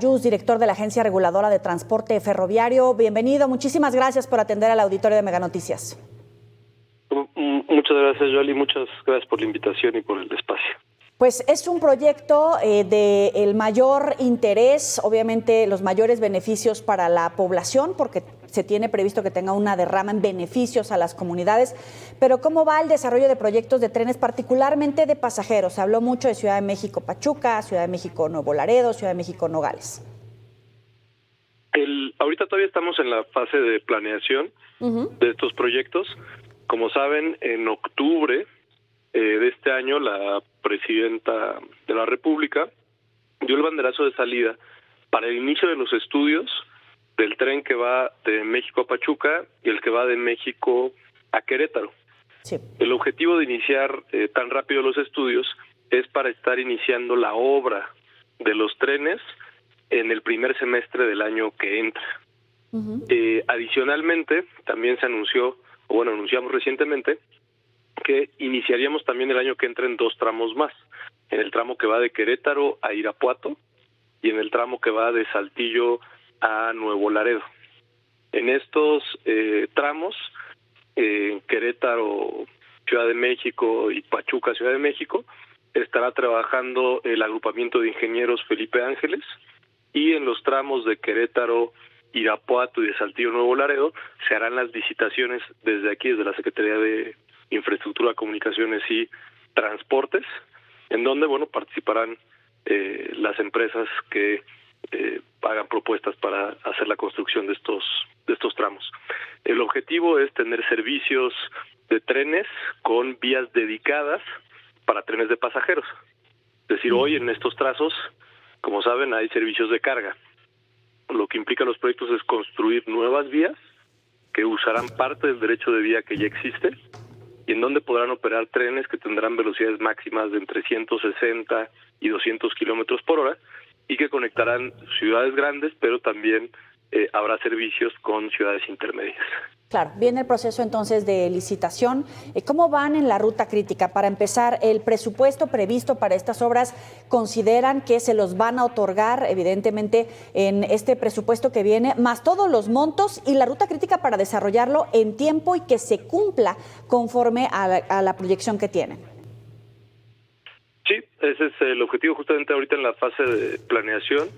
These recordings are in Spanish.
Layuz, director de la Agencia Reguladora de Transporte Ferroviario. Bienvenido, muchísimas gracias por atender al auditorio de Mega Noticias. Muchas gracias, Yoli, muchas gracias por la invitación y por el espacio. Pues es un proyecto de el mayor interés, obviamente los mayores beneficios para la población, porque se tiene previsto que tenga una derrama en beneficios a las comunidades. Pero ¿cómo va el desarrollo de proyectos de trenes, particularmente de pasajeros? Se habló mucho de Ciudad de México Pachuca, Ciudad de México Nuevo Laredo, Ciudad de México Nogales. Ahorita todavía estamos en la fase de planeación de estos proyectos. Como saben, en octubre de este año, la presidenta de la República dio el banderazo de salida para el inicio de los estudios del tren que va de México a Pachuca y el que va de México a Querétaro. Sí. El objetivo de iniciar tan rápido los estudios es para estar iniciando la obra de los trenes en el primer semestre del año que entra. Adicionalmente, también se anunció, o bueno, anunciamos recientemente, que iniciaríamos también el año que entra en 2 tramos más, en el tramo que va de Querétaro a Irapuato y en el tramo que va de Saltillo a Nuevo Laredo. En estos tramos, Querétaro, Ciudad de México y Pachuca, Ciudad de México, estará trabajando el agrupamiento de ingenieros Felipe Ángeles, y en los tramos de Querétaro, Irapuato y de Saltillo, Nuevo Laredo, se harán las licitaciones desde aquí, desde la Secretaría de Infraestructura, Comunicaciones y Transportes, en donde, bueno, participarán las empresas que hagan propuestas para hacer la construcción de estos tramos. El objetivo es tener servicios de trenes con vías dedicadas para trenes de pasajeros. Es decir, hoy en estos trazos, como saben, hay servicios de carga. Lo que implica los proyectos es construir nuevas vías que usarán parte del derecho de vía que ya existe y en donde podrán operar trenes que tendrán velocidades máximas de entre 160 y 200 kilómetros por hora y que conectarán ciudades grandes, pero también habrá servicios con ciudades intermedias. Claro, viene el proceso entonces de licitación. ¿Cómo van en la ruta crítica? Para empezar, el presupuesto previsto para estas obras, ¿consideran que se los van a otorgar, evidentemente, en este presupuesto que viene, más todos los montos y la ruta crítica para desarrollarlo en tiempo y que se cumpla conforme a la proyección que tienen? Sí, ese es el objetivo justamente ahorita en la fase de planeación.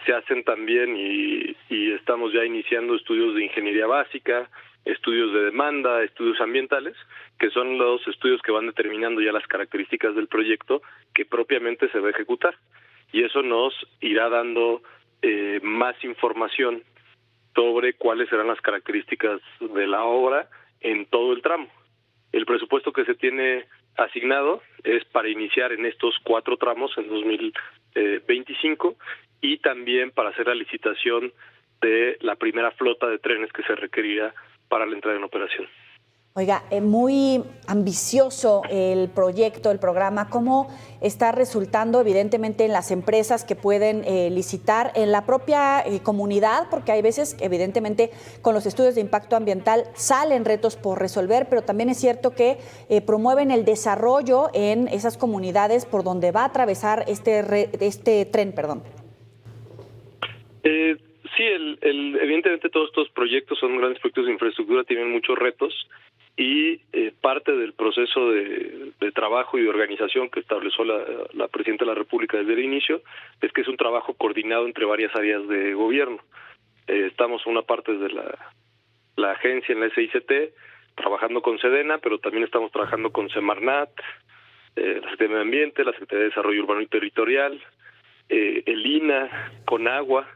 Se hacen también y estamos ya iniciando estudios de ingeniería básica, estudios de demanda, estudios ambientales, que son los estudios que van determinando ya las características del proyecto que propiamente se va a ejecutar. Y eso nos irá dando más información sobre cuáles serán las características de la obra en todo el tramo. El presupuesto que se tiene asignado es para iniciar en estos 4 tramos en 2025 y también para hacer la licitación de la primera flota de trenes que se requerirá para la entrada en operación. Oiga, muy ambicioso el proyecto, el programa. ¿Cómo está resultando, evidentemente, en las empresas que pueden licitar, en la propia comunidad? Porque hay veces, evidentemente, con los estudios de impacto ambiental salen retos por resolver, pero también es cierto que promueven el desarrollo en esas comunidades por donde va a atravesar este tren, perdón. Sí, evidentemente todos estos proyectos son grandes proyectos de infraestructura, tienen muchos retos y parte del proceso de trabajo y de organización que estableció la Presidenta de la República desde el inicio es que es un trabajo coordinado entre varias áreas de gobierno. Estamos una parte de la agencia en la SICT trabajando con Sedena, pero también estamos trabajando con Semarnat, la Secretaría de Medio Ambiente, la Secretaría de Desarrollo Urbano y Territorial, el INAH, Conagua,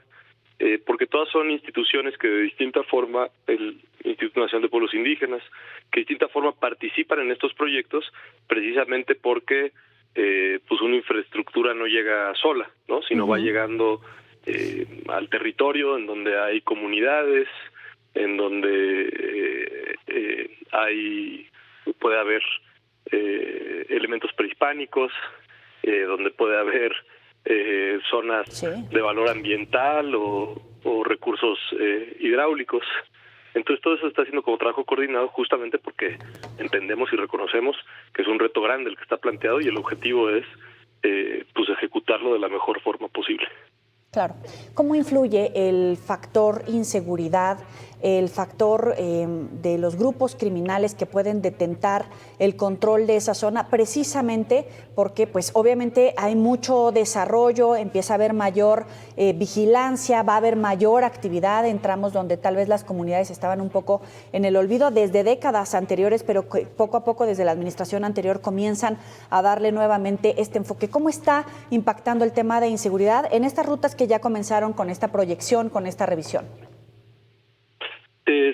porque todas son instituciones que de distinta forma, el Instituto Nacional de Pueblos Indígenas, que de distinta forma participan en estos proyectos precisamente porque pues una infraestructura no llega sola, ¿no? Sino va llegando al territorio en donde hay comunidades, en donde puede haber elementos prehispánicos, donde puede haber zonas de valor ambiental o recursos hidráulicos. Entonces todo eso está haciendo como trabajo coordinado justamente porque entendemos y reconocemos que es un reto grande el que está planteado y el objetivo es pues ejecutarlo de la mejor forma posible. Claro. ¿Cómo influye el factor inseguridad, el factor de los grupos criminales que pueden detentar el control de esa zona? Precisamente porque, pues, obviamente hay mucho desarrollo, empieza a haber mayor vigilancia, va a haber mayor actividad en tramos donde tal vez las comunidades estaban un poco en el olvido desde décadas anteriores, pero que poco a poco desde la administración anterior comienzan a darle nuevamente este enfoque. ¿Cómo está impactando el tema de inseguridad en estas rutas que ya comenzaron con esta proyección, con esta revisión?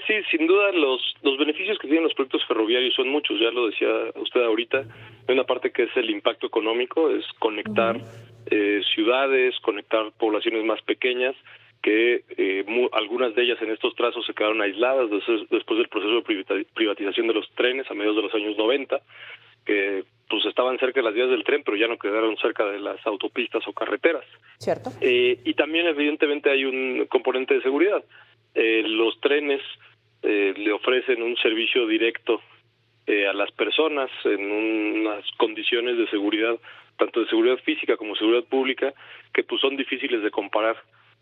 Sí, sin duda los beneficios que tienen los proyectos ferroviarios son muchos, ya lo decía usted ahorita. Hay una parte que es el impacto económico, es conectar ciudades, conectar poblaciones más pequeñas, que algunas de ellas en estos trazos se quedaron aisladas después del proceso de privatización de los trenes a mediados de los años 90, que pues estaban cerca de las vías del tren, pero ya no quedaron cerca de las autopistas o carreteras. ¿Cierto? Y también evidentemente hay un componente de seguridad. Los trenes le ofrecen un servicio directo a las personas en unas condiciones de seguridad, tanto de seguridad física como seguridad pública, que pues son difíciles de comparar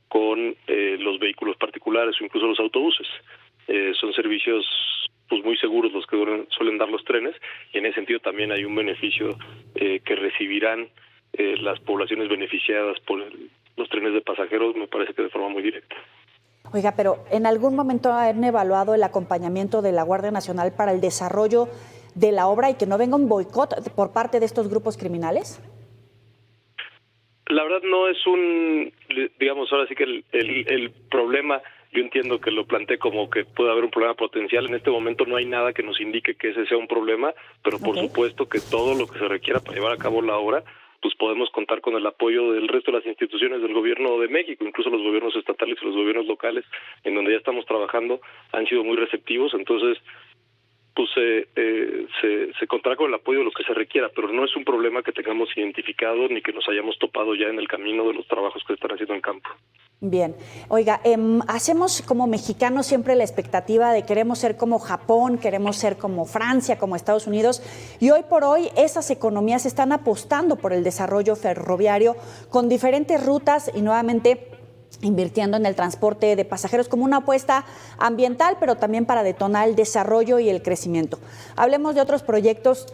con los vehículos particulares o incluso los autobuses. Son servicios pues muy seguros los que suelen dar los trenes, y en ese sentido también hay un beneficio que recibirán las poblaciones beneficiadas por los trenes de pasajeros, me parece que de forma muy directa. Oiga, pero ¿en algún momento han evaluado el acompañamiento de la Guardia Nacional para el desarrollo de la obra y que no venga un boicot por parte de estos grupos criminales? La verdad no es digamos, ahora sí que el problema, yo entiendo que lo planteé como que puede haber un problema potencial. En este momento no hay nada que nos indique que ese sea un problema, pero por supuesto que todo lo que se requiera para llevar a cabo la obra, pues podemos contar con el apoyo del resto de las instituciones del gobierno de México, incluso los gobiernos estatales y los gobiernos locales, en donde ya estamos trabajando, han sido muy receptivos. Entonces, pues se contará con el apoyo de lo que se requiera, pero no es un problema que tengamos identificado ni que nos hayamos topado ya en el camino de los trabajos que se están haciendo en campo. Bien. Oiga, hacemos como mexicanos siempre la expectativa de queremos ser como Japón, queremos ser como Francia, como Estados Unidos, y hoy por hoy esas economías están apostando por el desarrollo ferroviario con diferentes rutas y nuevamente invirtiendo en el transporte de pasajeros como una apuesta ambiental, pero también para detonar el desarrollo y el crecimiento. Hablemos de otros proyectos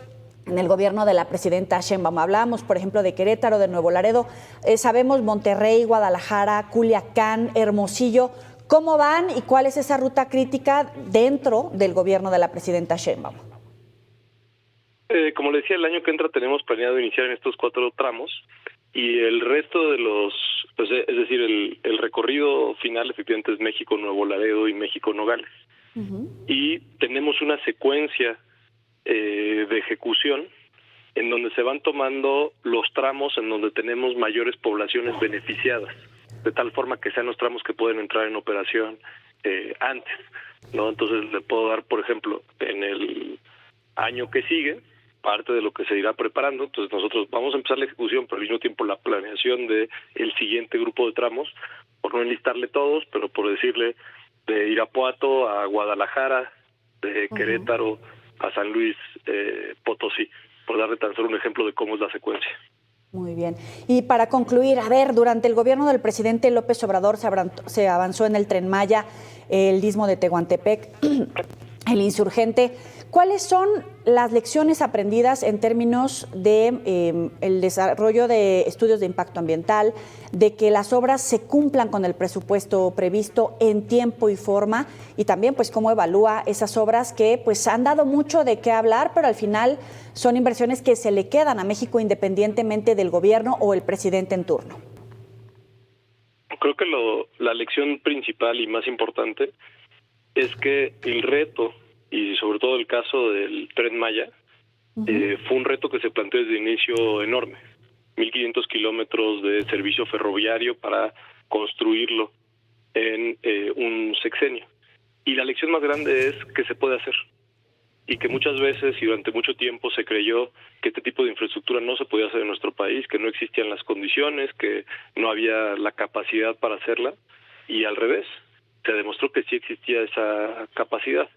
en el gobierno de la presidenta Sheinbaum. Hablábamos, por ejemplo, de Querétaro, de Nuevo Laredo, sabemos Monterrey, Guadalajara, Culiacán, Hermosillo. ¿Cómo van y cuál es esa ruta crítica dentro del gobierno de la presidenta Sheinbaum? Como le decía, el año que entra tenemos planeado iniciar en estos 4 tramos, y el resto de pues, es decir, el recorrido final efectivamente es México, Nuevo Laredo y México, Nogales. Y tenemos una secuencia de ejecución en donde se van tomando los tramos en donde tenemos mayores poblaciones beneficiadas, de tal forma que sean los tramos que pueden entrar en operación antes, ¿no? Entonces le puedo dar, por ejemplo, en el año que sigue, parte de lo que se irá preparando. Entonces nosotros vamos a empezar la ejecución, pero al mismo tiempo la planeación de el siguiente grupo de tramos, por no enlistarle todos, pero por decirle de Irapuato a Guadalajara, de Querétaro a San Luis Potosí, por darle tan solo un ejemplo de cómo es la secuencia. Muy bien. Y para concluir, a ver, durante el gobierno del presidente López Obrador se avanzó en el Tren Maya, el Istmo de Tehuantepec, el Insurgente. ¿Cuáles son las lecciones aprendidas en términos de el desarrollo de estudios de impacto ambiental, de que las obras se cumplan con el presupuesto previsto en tiempo y forma, y también pues cómo evalúa esas obras que pues han dado mucho de qué hablar, pero al final son inversiones que se le quedan a México independientemente del gobierno o el presidente en turno? Creo que la lección principal y más importante es que el reto, y sobre todo el caso del Tren Maya, fue un reto que se planteó desde el inicio enorme. 1.500 kilómetros de servicio ferroviario para construirlo en un sexenio. Y la lección más grande es que se puede hacer. Y que muchas veces y durante mucho tiempo se creyó que este tipo de infraestructura no se podía hacer en nuestro país, que no existían las condiciones, que no había la capacidad para hacerla. Y al revés, se demostró que sí existía esa capacidad.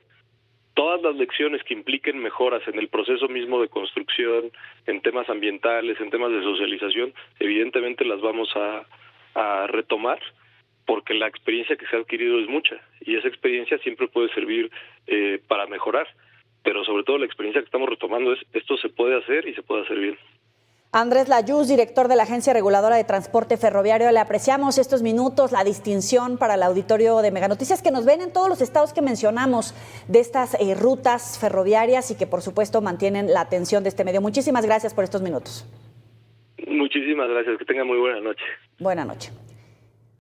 Todas las lecciones que impliquen mejoras en el proceso mismo de construcción, en temas ambientales, en temas de socialización, evidentemente las vamos a a retomar, porque la experiencia que se ha adquirido es mucha y esa experiencia siempre puede servir para mejorar, pero sobre todo la experiencia que estamos retomando es esto se puede hacer y se puede hacer bien. Andrés Layuz, director de la Agencia Reguladora de Transporte Ferroviario, le apreciamos estos minutos, la distinción para el auditorio de Mega Noticias que nos ven en todos los estados que mencionamos de estas rutas ferroviarias y que por supuesto mantienen la atención de este medio. Muchísimas gracias por estos minutos. Muchísimas gracias, que tengan muy buena noche. Buena noche.